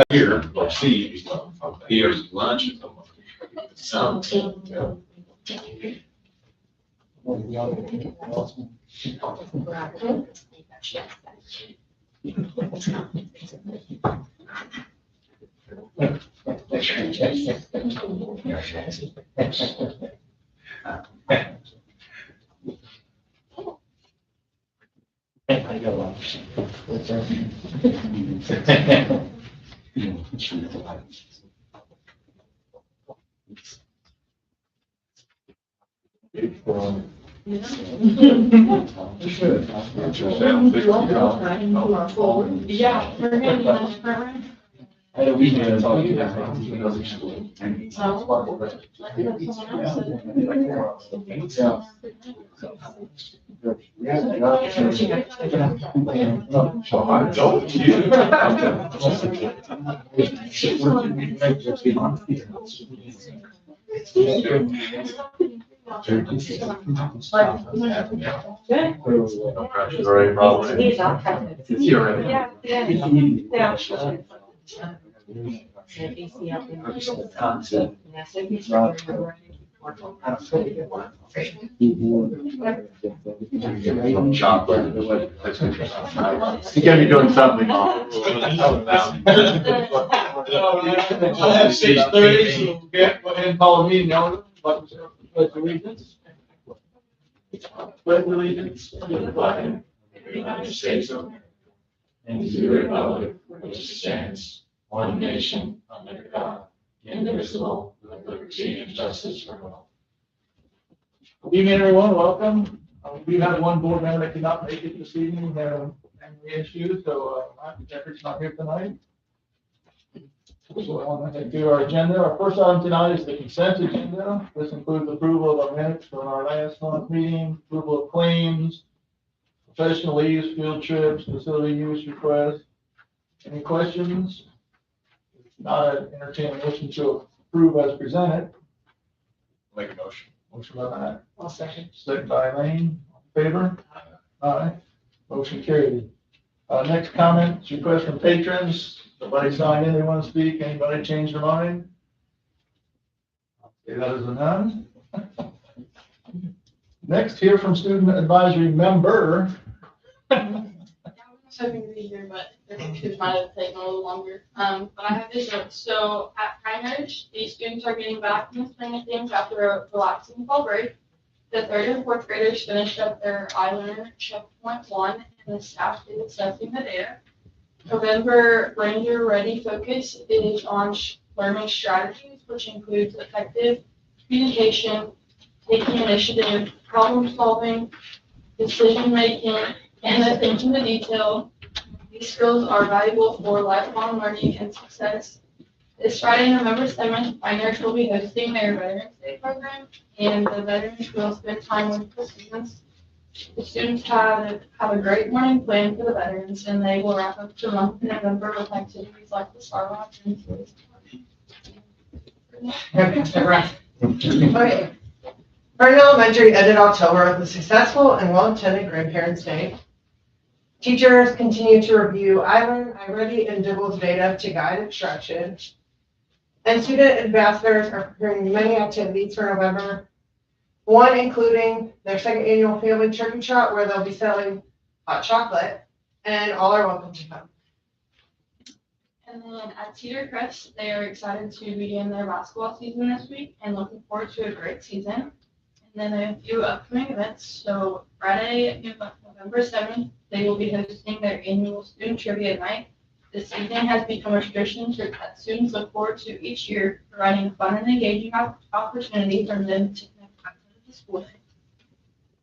Here, or see, here's lunch. So. Yeah, we're gonna do lunch program. We can talk about another school. So I told you. Chocolate. You gotta be doing something. I have 6:30, so go ahead and call a meeting, now. Pledge allegiance. Pledge allegiance to the flag of the United States of America and to the republic which stands one nation under God, indivisible, with liberty and justice for all. Good evening, everyone. Welcome. We have one board member that cannot make it this evening. They have family issues, so Jeffrey's not here tonight. So I want to do our agenda. Our first item tonight is the consent agenda. This includes approval of our minutes from our last month meeting, approval of claims, professional leaves, field trips, facility use requests. Any questions? If not, I'd entertain a motion to approve as presented. Make a motion. Motion by Matt. I'll second. Second by Lane. Favor? Aye. Motion carried. Next comments, requests from patrons. Nobody signed in, they want to speak. Anybody change their mind? Okay, that is a none. Next, hear from student advisory member. I was hoping to be here, but it might have taken a little longer. But I have this note. So at Pioneers, these students are getting back from the spring and things after a relaxing fall break. The third and fourth graders finished up their iLearner checkpoint 1, and the staff is assessing the data. November Ranger Ready focus is on learning strategies, which includes effective communication, taking initiative, problem solving, decision making, and attention to detail. These skills are valuable for lifelong learning and success. This Friday, November 7th, Pioneers will be hosting their Veterans Day program, and the veterans will spend time with the students. The students have a great morning plan for the veterans, and they will wrap up the month in November with activities like the Star Watch and Today's Okay. Vernon Elementary ended October with a successful and well-attended Grandparents' Day. Teachers continue to review iLearn, iReady, and Dubois data to guide instruction. And student ambassadors are preparing many activities for November. One including their second annual family turkey trot, where they'll be selling hot chocolate, and all are welcome to come. And then at Cedar Crest, they are excited to begin their basketball season this week and looking forward to a great season. And then a few upcoming events. So Friday, November 7th, they will be hosting their annual student trivia night. This evening has become a tradition that students look forward to each year, providing fun and engaging opportunity for them to connect outside of the school day.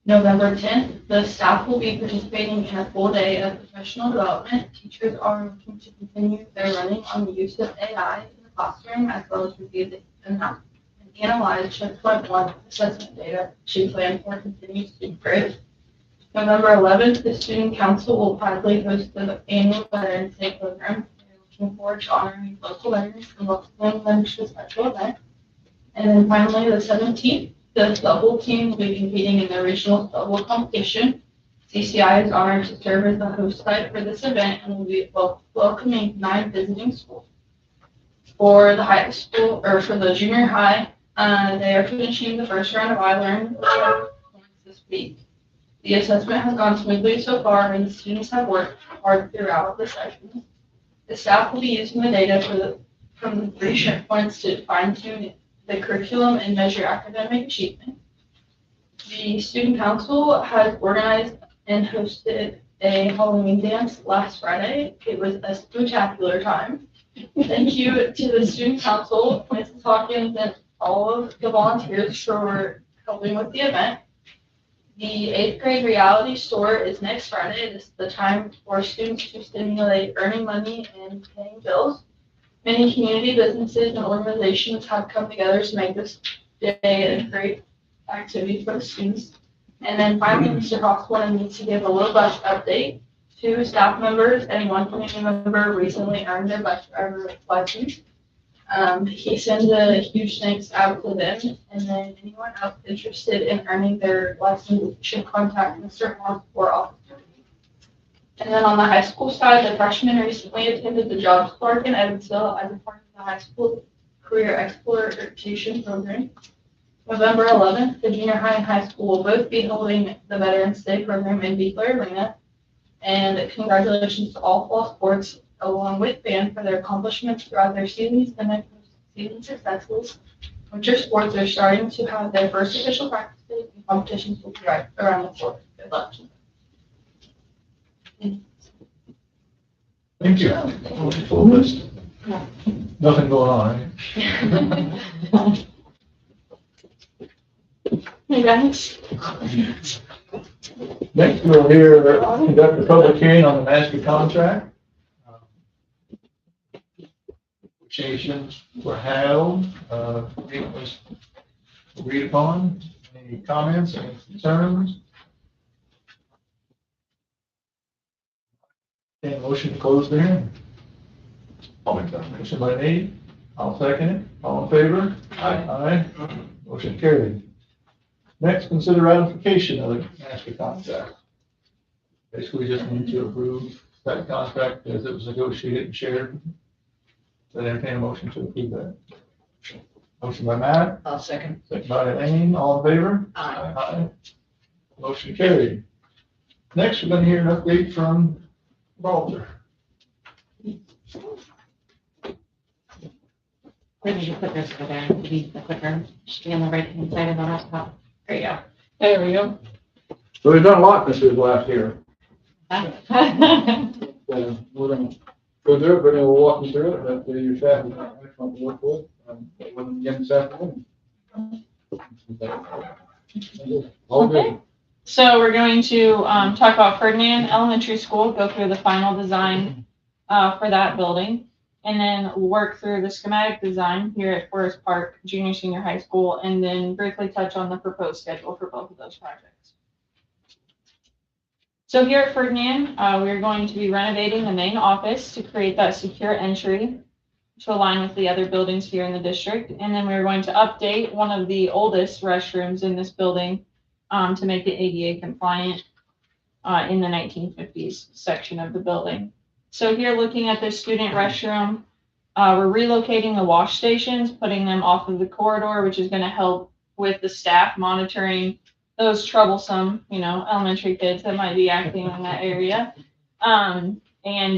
November 10th, the staff will be participating in a full day of professional development. Teachers are looking to continue their learning on the use of AI in the classroom, as well as review and analyze checkpoint 1 assessment data to plan for continued student growth. November 11th, the student council will proudly host the annual Veterans Day program. We're looking forward to honoring local veterans and welcoming them to the special event. And then finally, the 17th, the double team will be competing in the regional double competition. CCI is honored to serve as the host site for this event and will be welcoming 9 visiting schools. For the high school, or for the junior high, they are finishing the first round of iLearn this week. The assessment has gone smoothly so far, and the students have worked hard throughout the sessions. The staff will be using the data from the 3 shift points to fine-tune the curriculum and measure academic achievement. The student council has organized and hosted a Halloween dance last Friday. It was a spectacular time. Thank you to the student council, Mrs. Hawkins, and all of the volunteers for helping with the event. The 8th grade reality store is next Friday. This is the time for students to stimulate earning money and paying bills. Many community businesses and organizations have come together to make this day a great activity for the students. And then finally, Mr. Cox wanted me to give a little bus update. 2 staff members and 1 community member recently earned their bus driver license. He sends a huge thanks out to them, and then anyone else interested in earning their license should contact Mr. Horn or officer. And then on the high school side, the freshmen recently attended the Jobs Park in Evansville as a part of the high school career exploration program. November 11th, the junior high and high school will both be holding the Veterans Day program in Beekler Arena. And congratulations to all fall sports along with band for their accomplishments throughout their seasons and their season successes. Winter sports are starting to have their first official practices and competitions will be right around the 4th. Good luck. Thank you. Full list. Nothing going on, right? Hey guys. Next, we'll conduct a public hearing on the master contract. Negotiations were held, it was agreed upon. Any comments, any concerns? Okay, motion to close the hearing. I'll make that. Motion by Nate, I'll second it. All in favor? Aye. Motion carried. Next, consider ratification of the master contract. Basically, we just need to approve that contract as it was negotiated and shared. So entertain a motion to approve that. Motion by Matt, I'll second. second by Elaine, all in favor? Aye. Aye. Motion carried. Next, we're going to hear an update from Walter. Where did you put this over there? Maybe the clicker should be on the right hand side of the laptop. There you go. There we go. So we've done a lot this last year. Got it. We're going to go through it, but we'll walk you through it. That your staff is excellent to work with. We'll begin this afternoon. All good. Okay. So we're going to talk about Ferdinand Elementary School, go through the final design for that building, and then work through the schematic design here at Forest Park Junior Senior High School, and then briefly touch on the proposed schedule for both of those projects. So here at Ferdinand, we're going to be renovating the main office to create that secure entry to align with the other buildings here in the district. And then we're going to update one of the oldest restrooms in this building to make it ADA compliant in the 1950s section of the building. So here, looking at this student restroom, we're relocating the wash stations, putting them off of the corridor, which is going to help with the staff monitoring those troublesome, elementary kids that might be acting in that area, and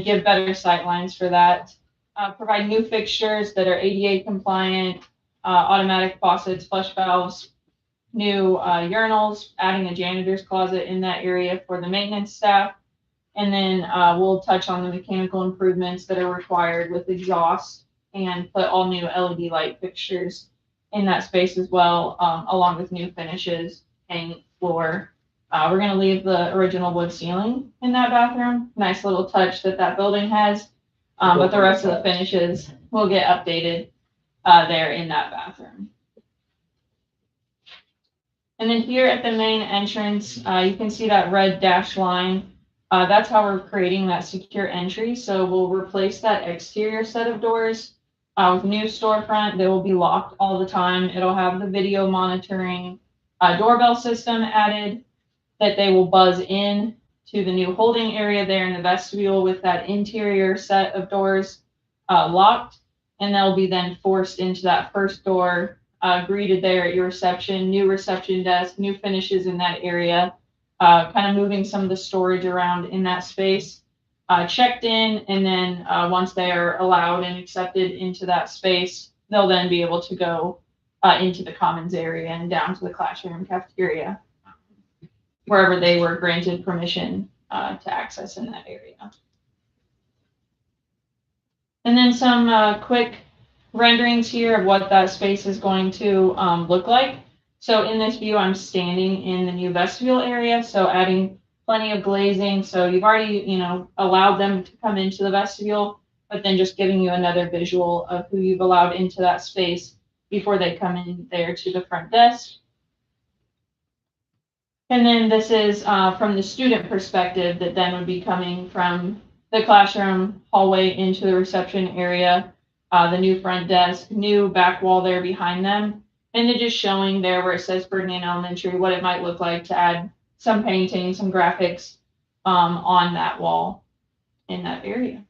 give better sight lines for that. Provide new fixtures that are ADA compliant, automatic faucets, flush valves, new urinals, adding a janitor's closet in that area for the maintenance staff. And then we'll touch on the mechanical improvements that are required with exhaust and put all new LED light fixtures in that space as well, along with new finishes, paint, floor. We're going to leave the original wood ceiling in that bathroom. Nice little touch that building has. But the rest of the finishes will get updated there in that bathroom. And then here at the main entrance, you can see that red dashed line. That's how we're creating that secure entry. So we'll replace that exterior set of doors with new storefront. They will be locked all the time. It'll have the video monitoring doorbell system added that they will buzz in to the new holding area there in the vestibule with that interior set of doors locked. And they'll be then forced into that first door, greeted there at your reception, new reception desk, new finishes in that area, kind of moving some of the storage around in that space, checked in, and then once they are allowed and accepted into that space, they'll then be able to go into the commons area and down to the classroom cafeteria, wherever they were granted permission to access in that area. And then some quick renderings here of what that space is going to look like. So in this view, I'm standing in the new vestibule area, so adding plenty of glazing. So you've already, allowed them to come into the vestibule, but then just giving you another visual of who you've allowed into that space before they come in there to the front desk. And then this is from the student perspective that then would be coming from the classroom hallway into the reception area, the new front desk, new back wall there behind them, and then just showing there where it says Ferdinand Elementary, what it might look like to add some painting, some graphics on that wall in that area.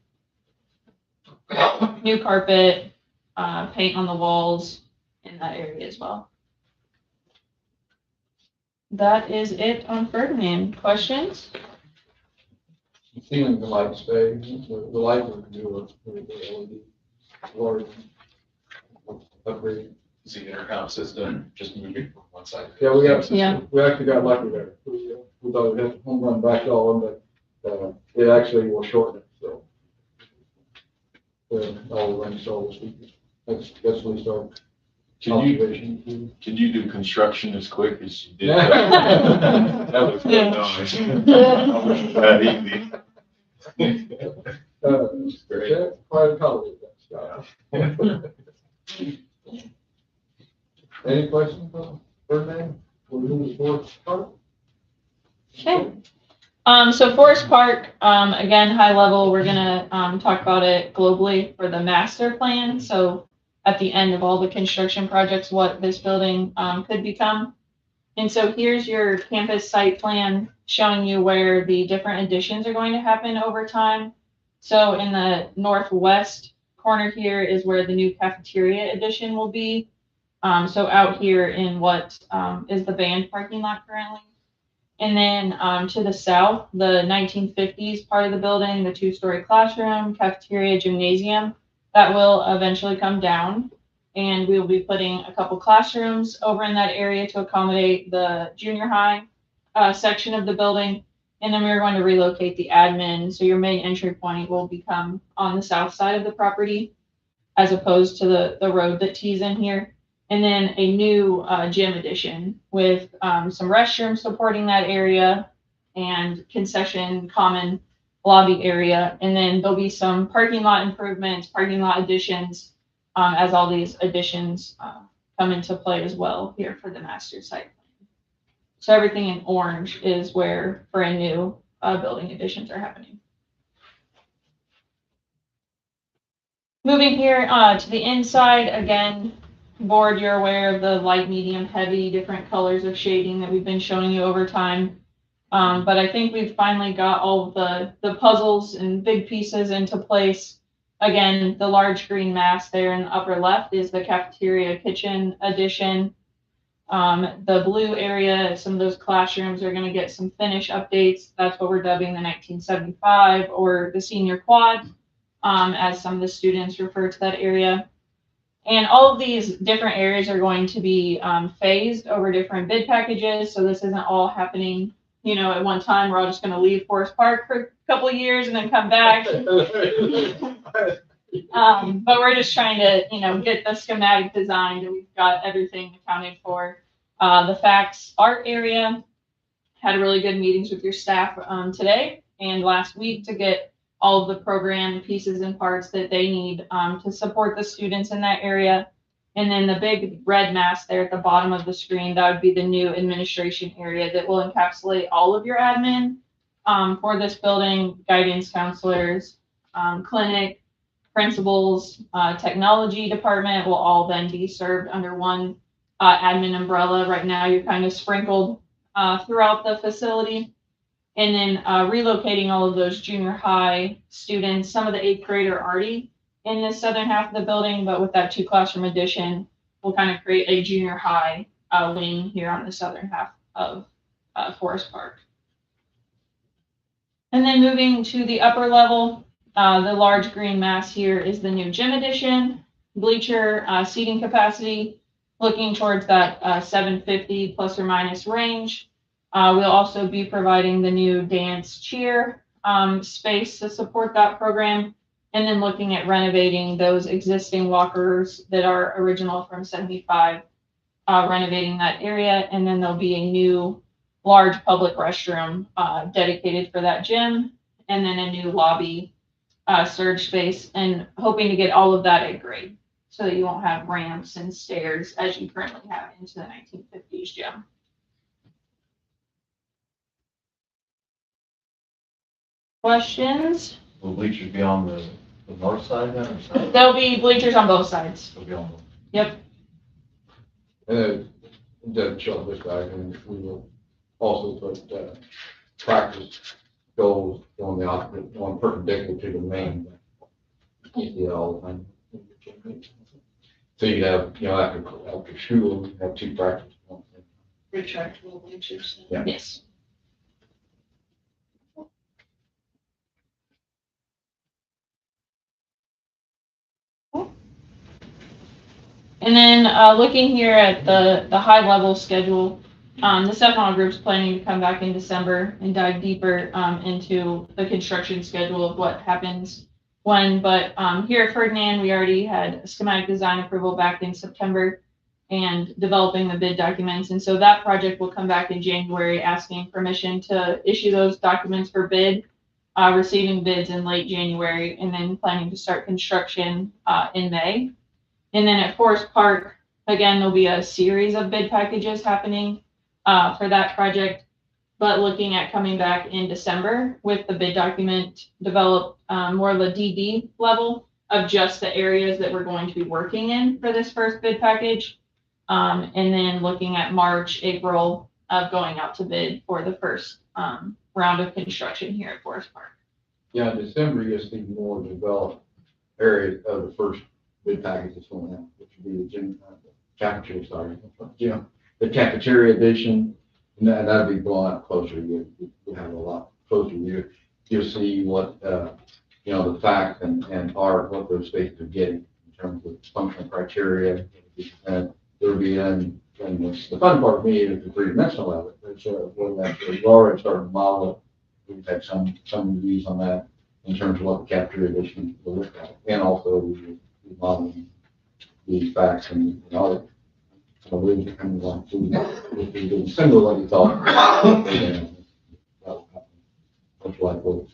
New carpet, paint on the walls in that area as well. That is it on Ferdinand. Questions? Seeing the light stay, the light would do a LED large upgrade. Is the intercom system just moving from one side? Yeah, we actually Yeah. got lucky there. We thought we had home run back all, but it actually will shorten it, so. All the range, all the speakers. That's at least our observation. Can you do construction as quick as you did? Yeah. That was good noise. I wish that easy. Great. Yeah, quite a color, that stuff. Any questions on Ferdinand? We'll move towards Park. Okay. So Forest Park, again, high level, we're gonna talk about it globally for the master plan. So at the end of all the construction projects, what this building could become. And so here's your campus site plan showing you where the different additions are going to happen over time. So in the northwest corner here is where the new cafeteria addition will be. So out here in what is the band parking lot currently. And then to the south, the 1950s part of the building, the two-story classroom, cafeteria, gymnasium, that will eventually come down. And we will be putting a couple classrooms over in that area to accommodate the junior high section of the building. And then we're going to relocate the admin. So your main entry point will become on the south side of the property as opposed to the road that tees in here. And then a new gym addition with some restrooms supporting that area and concession common lobby area. And then there'll be some parking lot improvements, parking lot additions as all these additions come into play as well here for the master site plan. So everything in orange is where brand new building additions are happening. Moving here to the inside, again, board, you're aware of the light, medium, heavy, different colors of shading that we've been showing you over time. But I think we've finally got all of the puzzles and big pieces into place. Again, the large green mass there in the upper left is the cafeteria kitchen addition. The blue area, some of those classrooms are going to get some finish updates. That's what we're dubbing the 1975 or the senior quad, as some of the students refer to that area. And all of these different areas are going to be phased over different bid packages. So this isn't all happening, at one time. We're all just going to leave Forest Park for a couple of years and then come back. But we're just trying to, get the schematic designed, and we've got everything accounted for. The Facts Art area had really good meetings with your staff today and last week to get all of the program pieces and parts that they need to support the students in that area. And then the big red mass there at the bottom of the screen, that would be the new administration area that will encapsulate all of your admin for this building, guidance counselors, clinic, principals, technology department will all then be served under one admin umbrella. Right now, you're kind of sprinkled throughout the facility. And then relocating all of those junior high students, some of the eighth grade are already in the southern half of the building, but with that 2-classroom addition, we'll kind of create a junior high wing here on the southern half of Forest Park. And then moving to the upper level, the large green mass here is the new gym addition, bleacher seating capacity, looking towards that 750 plus or minus range. We'll also be providing the new dance cheer space to support that program, and then looking at renovating those existing lockers that are original from 75, renovating that area, and then there'll be a new large public restroom dedicated for that gym, and then a new lobby surge space, and hoping to get all of that at grade so that you won't have ramps and stairs as you currently have into the 1950s gym. Questions? Will bleachers be on the north side then or south? There'll be bleachers on both sides. They'll be on Yep. Doesn't show this back, and we will also put practice goals on the opposite, on perpendicular to the main. You see it all the time. So you have, after school, you have 2 practice. Retractable bleachers. Yeah. Yes. And then looking here at the high level schedule, the Stefano Group's planning to come back in December and dive deeper into the construction schedule of what happens when. But here at Ferdinand, we already had schematic design approval back in September and developing the bid documents. And so that project will come back in January, asking permission to issue those documents for bid, receiving bids in late January, and then planning to start construction in May. And then at Forest Park, again, there'll be a series of bid packages happening for that project, but looking at coming back in December with the bid document developed more of a DD level of just the areas that we're going to be working in for this first bid package. And then looking at March, April of going out to bid for the first round of construction here at Forest Park. Yeah, in December, you'll see more developed areas of the first bid package that's going out, which would be the gym, the cafeteria addition, and that'd be blown out closer. You have a lot closer. You'll see what, the facts and art, what those spaces are getting in terms of functional criteria. And there'll be, and the fun part for me is the three-dimensional of it. We've already started to model it. We've had some reviews on that in terms of what the cafeteria addition will look like. And also we modeling the facts and all that. So we're kind of like to similar what you thought. Much like what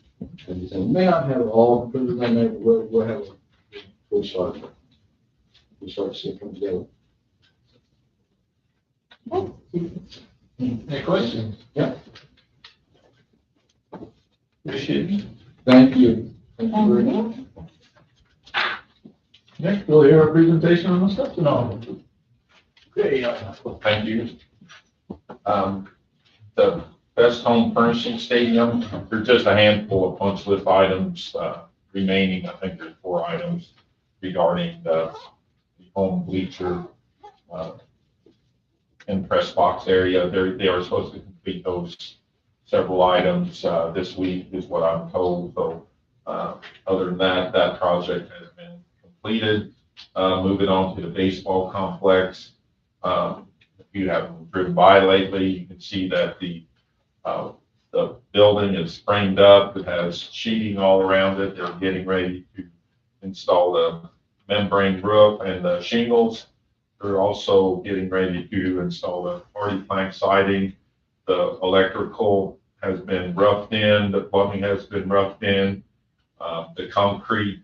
you said. We may not have it all completely done there, but we'll have a good start. We start to see it come together. Any questions? Yeah. Appreciate it. Thank you. Thank you very much. Next, we'll hear a presentation on the Stefano. Okay, Well, thank you. The Best Home Furnishing Stadium, there's just a handful of punch list items remaining. I think there's 4 items regarding the home bleacher and press box area. They are supposed to complete those several items this week is what I'm told. So other than that, that project has been completed. Moving on to the baseball complex. If you haven't driven by lately, you can see that the building is framed up. It has sheeting all around it. They're getting ready to install the membrane roof and the shingles. They're also getting ready to install the hardy plank siding. The electrical has been roughed in. The plumbing has been roughed in. The concrete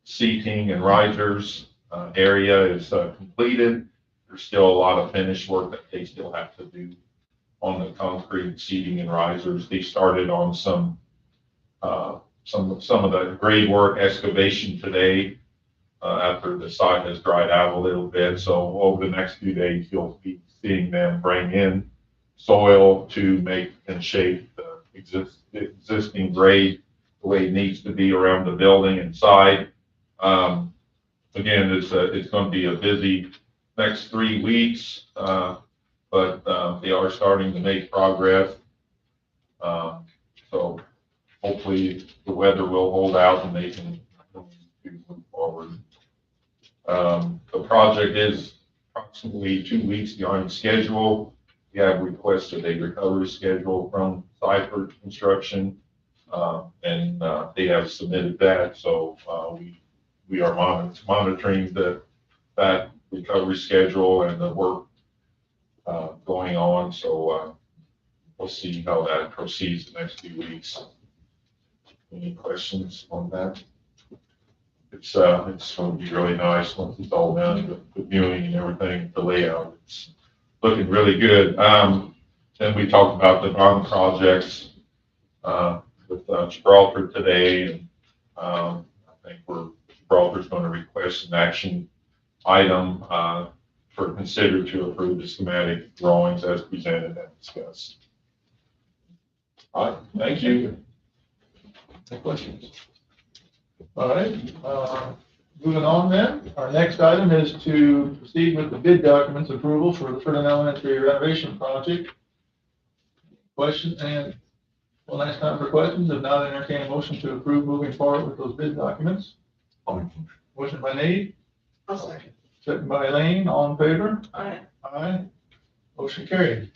seating and risers area is completed. There's still a lot of finish work that they still have to do on the concrete seating and risers. They started on some of the grade work excavation today, after the site has dried out a little bit. So over the next few days, you'll be seeing them bring in soil to make and shape the existing grade the way it needs to be around the building inside. Again, it's going to be a busy next 3 weeks, but they are starting to make progress. So hopefully the weather will hold out and they can move forward. The project is approximately 2 weeks behind schedule. We have requested a recovery schedule from Cypher Construction, and they have submitted that. So we are monitoring that recovery schedule and the work going on. So we'll see how that proceeds the next few weeks. Any questions on that? It's going to be really nice once it's all done, the viewing and everything, the layout. It's looking really good. Then we talked about the bond projects with Gibraltar today, and I think Gibraltar's going to request an action item for consider to approve the schematic drawings as presented and discussed. All right, thank you. Any questions? All right, moving on then. Our next item is to proceed with the bid documents approval for the Ferdinand Elementary renovation project. Questions, and one last time for questions. If not, entertain a motion to approve moving forward with those bid documents. Motion by Nate. I'll second. Second by Elaine. All in favor? Aye. Aye. Motion carried.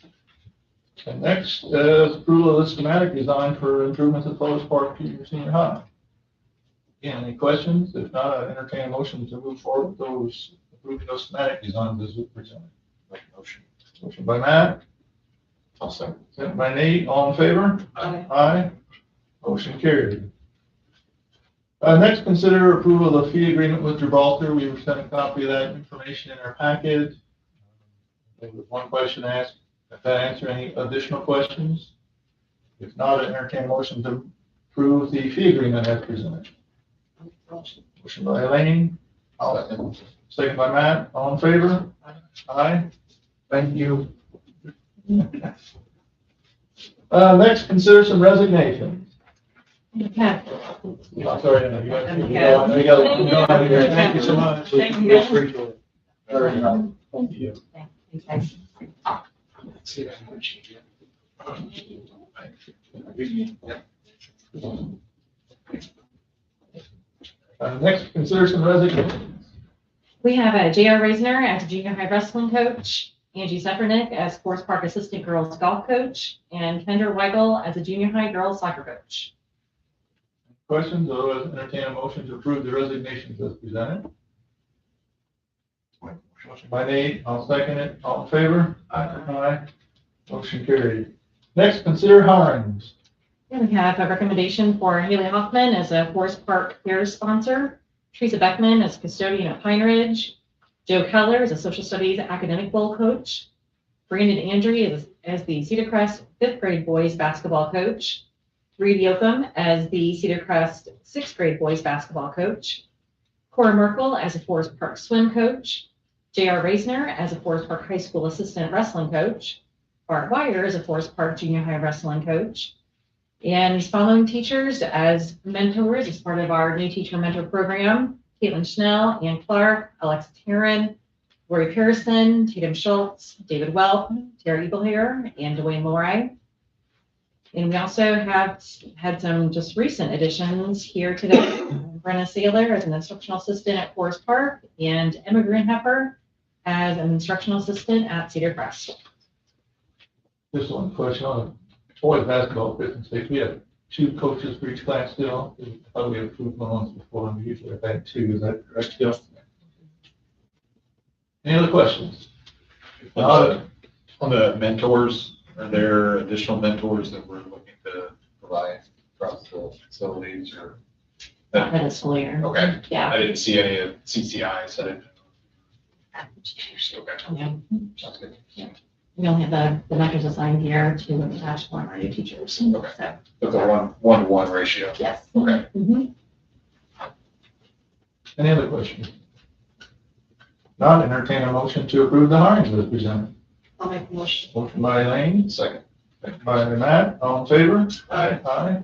And next is approval of the schematic design for improvements at Forest Park Junior Senior High. Again, any questions? If not, I entertain a motion to move forward with those, approving those schematic designs as presented. Make a motion. Motion by Matt. I'll second. Second by Nate. All in favor? Aye. Aye. Motion carried. Next, consider approval of the fee agreement with Gibraltar. We were sent a copy of that information in our packet. There was one question asked. If that answer any additional questions? If not, I entertain a motion to approve the fee agreement as presented. Motion by Elaine. Second by Matt. All in favor? Aye. Thank you. Next, consider some resignations. Okay. Sorry, no, you got it. Thank you so much. Thank you. Appreciate it. Very nice. Thank you. Thanks. Next, consider some resignations. We have J.R. Reisner as a junior high wrestling coach, Angie Zepernick as Forest Park assistant girls golf coach, and Kendra Weigel as a junior high girls soccer coach. Questions? Otherwise, entertain a motion to approve the resignations as presented. Motion by Nate, I'll second it. All in favor? Aye. Motion carried. Next, consider hirings. And we have a recommendation for Haley Hoffman as a Forest Park Cares sponsor, Teresa Beckman as custodian at Pine Ridge, Joe Keller as a social studies academic bowl coach, Brandon Andrew as the Cedar Crest 5th grade boys basketball coach, Reed Yoakum as the Cedar Crest 6th grade boys basketball coach, Cora Merkel as a Forest Park swim coach, J.R. Reisner as a Forest Park High School assistant wrestling coach, Bart Wire as a Forest Park junior high wrestling coach, and these following teachers as mentors as part of our new teacher mentor program: Caitlin Schnell, Ann Clark, Alexa Taryn, Lori Pearson, Tatum Schultz, David Welp, Terry Eaglehair, and Dwayne Moray. And we also have had some just recent additions here today. Brenna Saylor as an instructional assistant at Forest Park, and Emma Greenheffer as an instructional assistant at Cedar Crest. Just one question on boys basketball business. We have 2 coaches for each class still. I thought we had approved one once before, and we usually have had 2. Is that correct still? Any other questions? On the mentors, are there additional mentors that we're looking to provide across the facilities or? Not for the school year. Okay, Yeah. I didn't see any CCI, so I didn't. Okay, Yeah. sounds good. We only have the mentors assigned here to attach one our new teachers. Okay. So, It's a 1-to-1 ratio. yes. Okay. Mhm. Any other questions? Not entertain a motion to approve the hirings as presented. I'll make a motion. Motion by Elaine, Second. second by Matt, all in favor? Aye. Aye.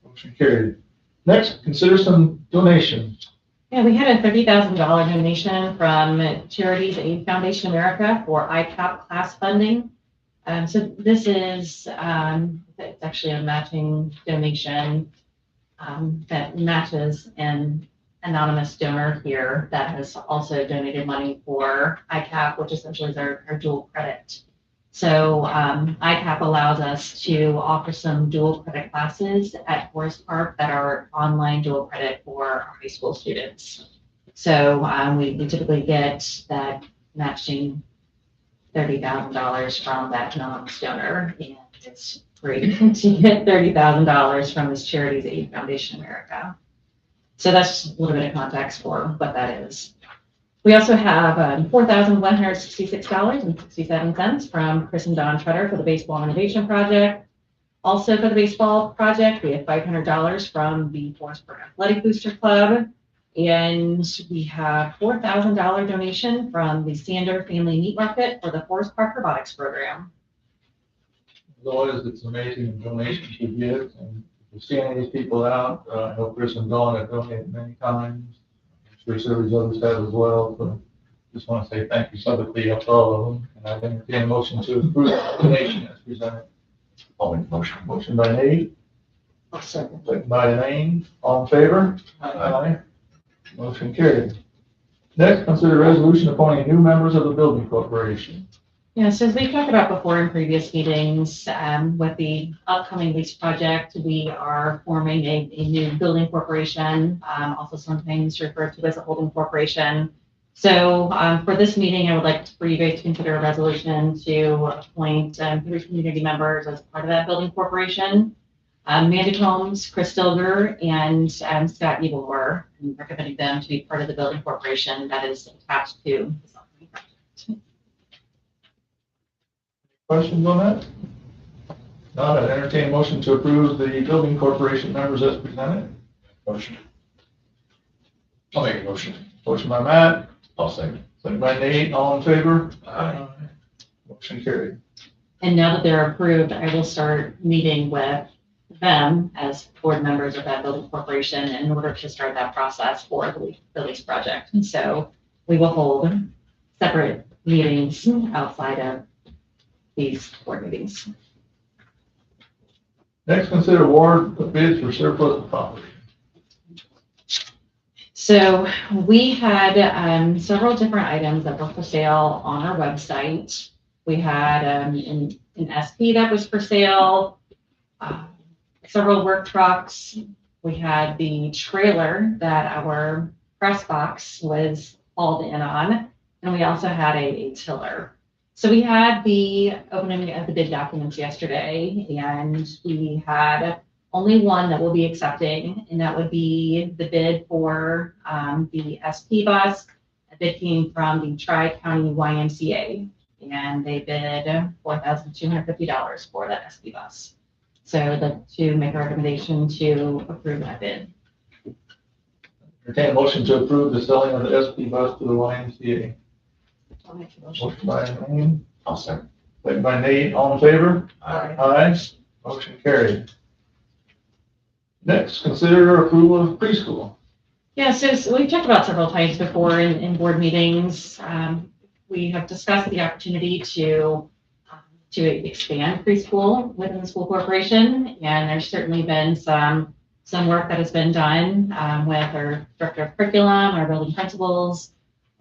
Motion carried. Next, consider some donations. Yeah, we had a $30,000 donation from Charities Aid Foundation America for ICAP class funding. So this is, it's actually a matching donation that matches an anonymous donor here that has also donated money for ICAP, which essentially is our dual credit. So ICAP allows us to offer some dual credit classes at Forest Park that are online dual credit for our high school students. So we typically get that matching $30,000 from that anonymous donor, and it's great to get $30,000 from this Charities Aid Foundation America. So that's just a little bit of context for what that is. We also have $4,166.67 from Chris and Don Treader for the Baseball Innovation Project. Also for the baseball project, we have $500 from the Forest Park Athletic Booster Club. And we have $4,000 donation from the Sander Family Meat Market for the Forest Park Robotics Program. As always, it's amazing the donations we get, and if you see any of these people out, I know Chris and Dawn have donated many times. I'm sure several others have as well, so just want to say thank you publicly up for all of them, and I entertain a motion to approve the donation as presented. I'll make the motion. Motion by Nate, I'll second. second by Elaine, all in favor? Aye. Motion carried. Next, consider resolution appointing new members of the building corporation. Yeah, so as we've talked about before in previous meetings, with the upcoming lease project, we are forming a new building corporation, also sometimes referred to as a holding corporation. So for this meeting, I would like for you guys to consider a resolution to appoint 3 community members as part of that building corporation. Mandy Combs, Chris Stilger, and Scott Evilmore, and recommending them to be part of the building corporation that is attached to this upcoming project. Questions on that? Not, I'd entertain a motion to approve the building corporation members as presented. Motion. I'll make a motion. Motion by Matt, I'll second. second by Nate, all in favor? Aye. Motion carried. And now that they're approved, I will start meeting with them as board members of that building corporation in order to start that process for the lease project. And so we will hold separate meetings outside of these board meetings. Next, consider award of bids for surplus property. So we had several different items that were for sale on our website. We had an SP that was for sale, several work trucks. We had the trailer that our press box was hauled in on, and we also had a tiller. So we had the opening of the bid documents yesterday, and we had only one that we'll be accepting, and that would be the bid for the SP bus. A bid came from the Tri-County YMCA, and they bid $4,250 for that SP bus. So I'd like to make a recommendation to approve that bid. Entertain a motion to approve the selling of the SP bus to the YMCA. I'll make a motion. Motion by Elaine, I'll second. second by Nate, all in favor? Aye. Aye. Motion carried. Next, consider approval of preschool. Yeah, so we've talked about several times before in board meetings. We have discussed the opportunity to expand preschool within the school corporation, and there's certainly been some work that has been done with our director of curriculum, our building principals,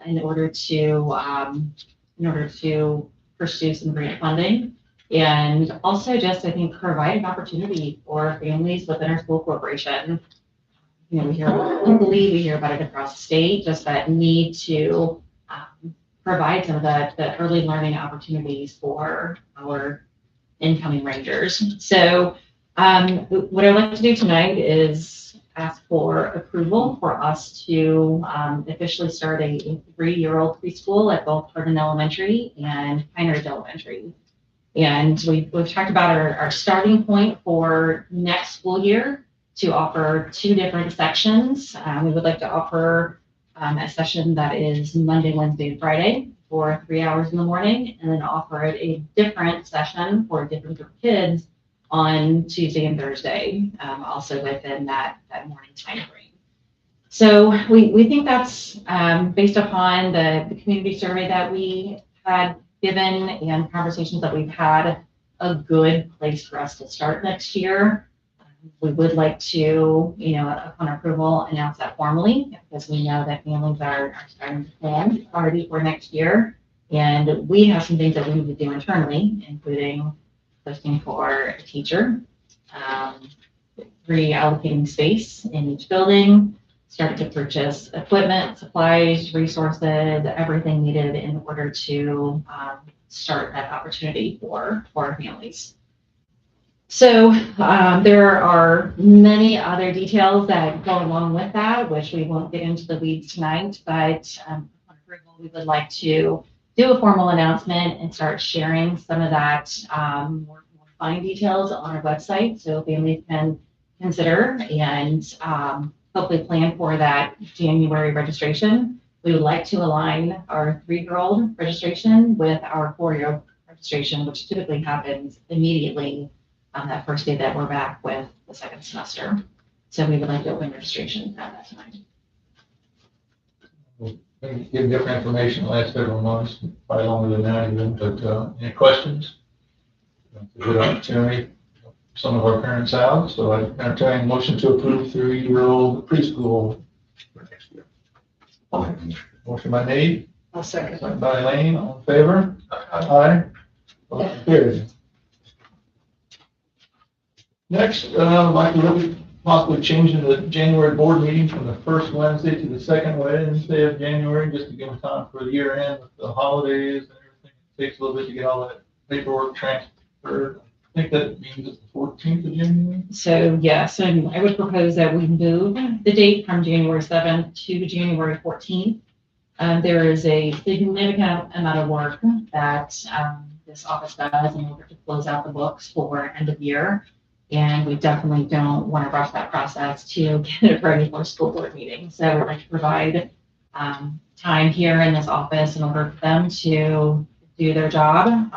in order to pursue some grant funding, and also just, I think, provide an opportunity for families within our school corporation. You know, we hear about it locally, we hear about it across the state, just that need to provide some of the early learning opportunities for our incoming rangers. So what I'd like to do tonight is ask for approval approval for us to officially start a 3-year-old preschool at both Hardin Elementary and Pine Ridge Elementary. And we've talked about our starting point for next school year to offer 2 different sections. We would like to offer a session that is Monday, Wednesday, and Friday for 3 hours in the morning, and then offer it a different session for a different group of kids on Tuesday and Thursday, also within that morning time frame. So we think that's based upon the community survey that we had given and conversations that we've had, a good place for us to start next year. We would like to, upon approval, announce that formally, because we know that families are starting to plan already for next year. And we have some things that we need to do internally, including posting for a teacher, reallocating space in each building, starting to purchase equipment, supplies, resources, everything needed in order to start that opportunity for families. So there are many other details that go along with that, which we won't get into the weeds tonight, but on approval, we would like to do a formal announcement and start sharing some of that more fine details on our website so families can consider and hopefully plan for that January registration. We would like to align our 3-year-old registration with our 4-year-old registration, which typically happens immediately on that first day that we're back with the second semester. So we would like to open registration at that time. Maybe give different information the last several months, probably longer than that even, but any questions? It's a good opportunity. Some of our parents out, so I entertain a motion to approve 3-year-old preschool for next year. Motion by Nate, I'll second. second by Elaine, all in favor? Aye. Motion carried. Next, I'd like to look at possibly changing the January board meeting from the first Wednesday to the second Wednesday of January, just to give time for the year end with the holidays and everything. It takes a little bit to get all that paperwork transferred. I think that means it's the 14th of January. So yes, and I would propose that we move the date from January 7th to January 14th. There is a significant amount of work that this office does in order to close out the books for end of year. And we definitely don't want to rush that process to get it ready for a school board meeting. So we'd like to provide time here in this office in order for them to do their job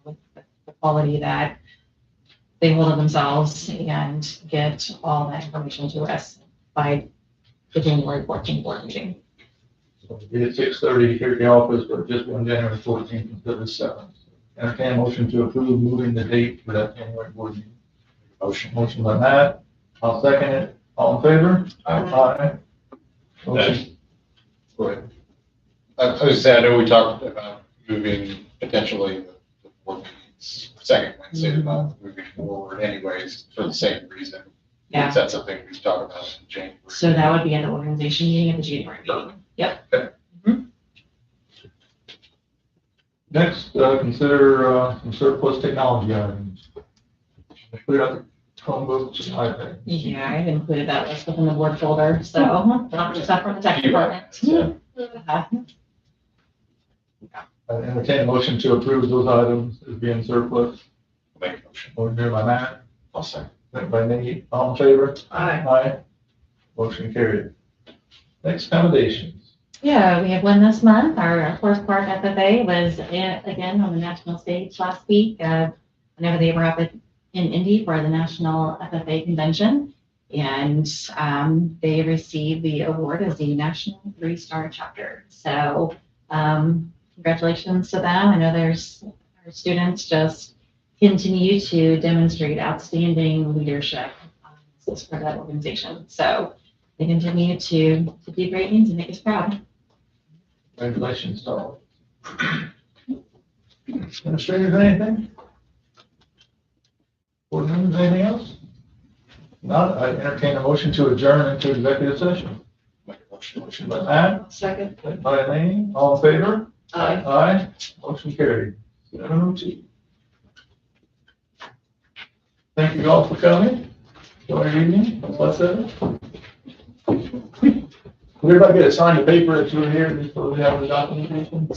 with the quality that they hold of themselves and get all that information to us by the January 14th board meeting. So we did 6:30 here at the office, but just on January 14th instead of the 7th. Entertain a motion to approve moving the date for that January board meeting. Motion by Matt. I'll second it. All in favor? Aye. Motion. Go ahead. I was saying, I know we talked about moving potentially the board meetings second Wednesday, about moving forward anyways, for the same reason. Yeah. Is that something we talk about in January? So that would be at the organization meeting at the January meeting. Yep. Next, consider some surplus technology items. Clear out the Chromebooks and iPads. Yeah, I've included that list within the board folder, so stuff from the tech department. I entertain a motion to approve those items as being surplus. Make a motion. Motion made by Matt, I'll second. second by Nate. All in favor? Aye. Aye. Motion carried. Next, accommodations. Yeah, we have one this month. Our Forest Park FFA was again on the national stage last week. Whenever they were up in Indy for the National FFA Convention, and they received the award as the National 3-Star Chapter. So congratulations to them. I know our students just continue to demonstrate outstanding leadership for that organization. So they continue to do great things and make us proud. Congratulations to all. Administrators, anything? Board members, anything else? Not, I entertain a motion to adjourn into executive session. Make a motion. Motion by Matt, Second. second by Elaine, all in favor? Aye. Aye, motion carried. 7:02. Thank you all for coming. Enjoy your evening. Bless it. Did everybody get a signed paper that you were here, just so we have the documentation?